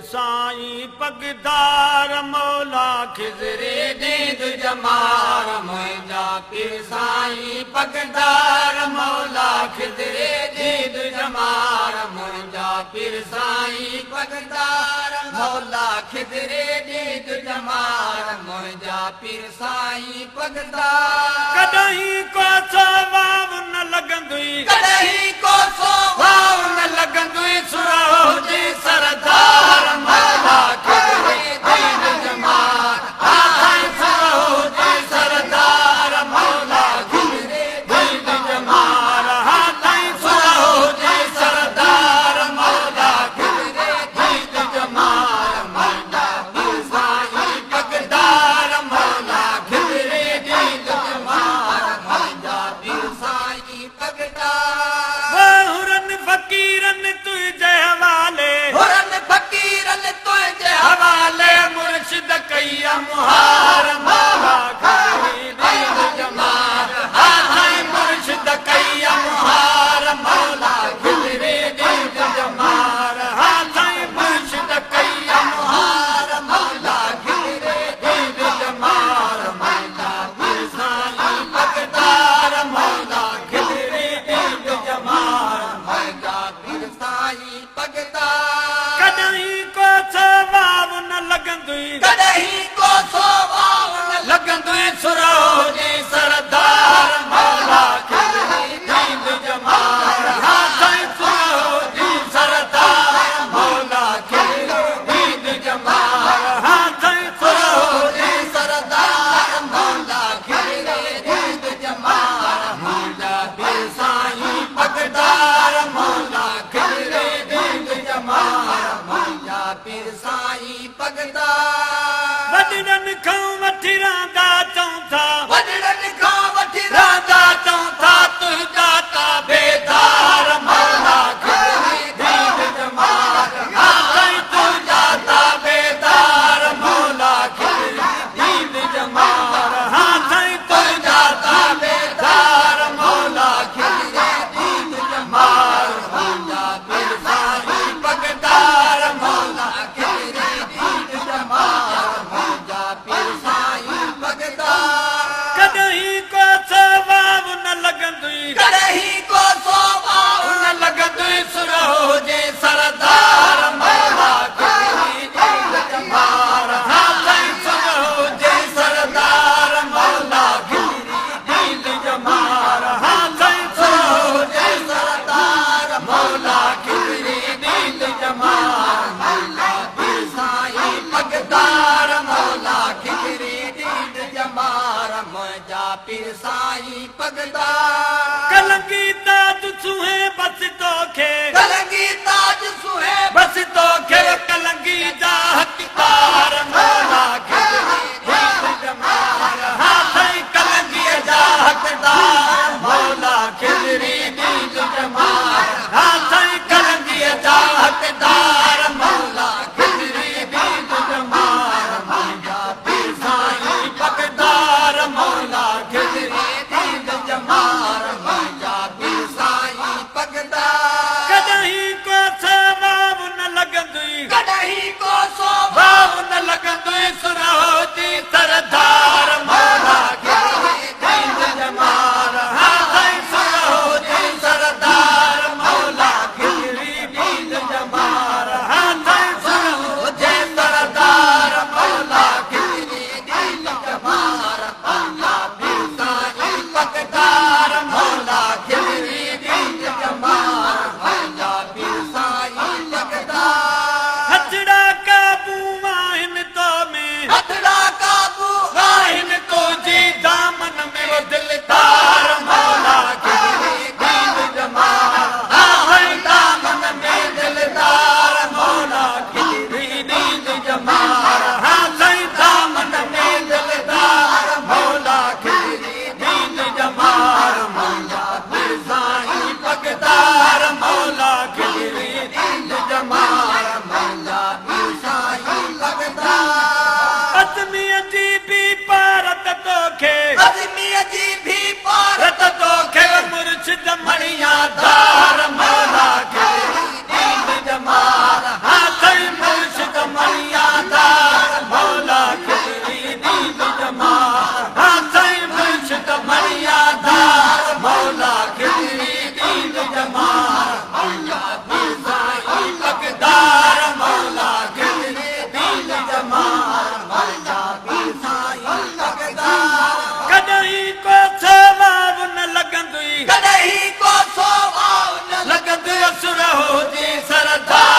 साईं पगदार मौला खिज़रे दीद जमार मुंहिंजा पीर साईं पगदार मौला खिज़रे दीद जमार मुंहिंजा पीर साईं पगदार मौला खिज़रे दीद जमार मुंहिंजा पीर साईं पगदार कॾहिं को सवाब न लॻंदुई कॾहिं को सवाब न लॻंदुई सुरो जी सरदार मौला खिज़रे दीद जमार सुरो जी सरदार मौला खिज़रे दीद जमार सुरो जी सरदार मौला खिज़रे दीद जमार मुंहिंजा पीर साईं पगदार मौला खिज़रे दीद जमार मुंहिंजा पीर साईं पगदार हुरन फ़कीरन तुंहिंजे हवाले हुरन फ़कीरन तुंहिंजे हवाले मुर्शिद कईया मुहार मौला खिज़रे दीद जमार मुर्शिद कईया मुहार मौला खिज़रे दीद जमार मुर्शिद कईया मुहार मौला खिज़रे दीद जमार मुंहिंजा पीर साईं पगदार मौला खिज़रे दीद जमार मुंहिंजा पीर साईं पगदार कॾहिं को सवाब न लॻंदुई कॾहिं को सवाब न लॻंदुई सुरो जी सरदार मौला खिज़रे दीद जमार सुरो जी सरदार मौला खिज़रे दीद जमार सुरो जी सरदार मौला खिज़रे दीद जमार मुंहिंजा पीर साईं पगदार मौला खिज़रे दीद जमार मुंहिंजा पीर साईं पगदार वॾड़नि खां वठी रांदा चऊं था वॾड़नि खां वठी रांदा चऊं था तुंहिंजा ता बेदार मौला खिज़रे दीद जमार तुंहिंजा ता बेदार मौला खिज़रे दीद जमार तुंहिंजा ता बेदार मौला खिज़रे दीद जमार मुंहिंजा पीर साईं पगदार मौला खिज़रे दीद जमार मुंहिंजा पीर साईं पगदार कॾहिं को सवाब न लॻंदुई कॾहिं को सवाब न लॻंदुई सुरो जे सरदार मौला खिज़रे दीद जमार सुरो जे सरदार मौला खिज़रे दीद जमार सुरो जे सरदार मौला खिज़रे दीद जमार मुंहिंजा पीर साईं पगदार मौला खिज़रे दीद जमार मुंहिंजा पीर साईं पगदार कलंगी ताज सुहे बस तोखे कलंगी ताज सुहे बस तोखे कलंगी जा हक़दार मौला खिज़रे दीद जमार कलंगी जा हक़दार मौला खिज़रे दीद जमार कलंगी जा हक़दार मौला खिज़रे दीद जमार मुंहिंजा पीर साईं पगदार मौला खिज़रे दीद जमार मुंहिंजा पीर साईं पगदार कॾहिं को सवाब न लॻंदुई कॾहिं को सोवाव न लॻंद असुर हुजे सरदार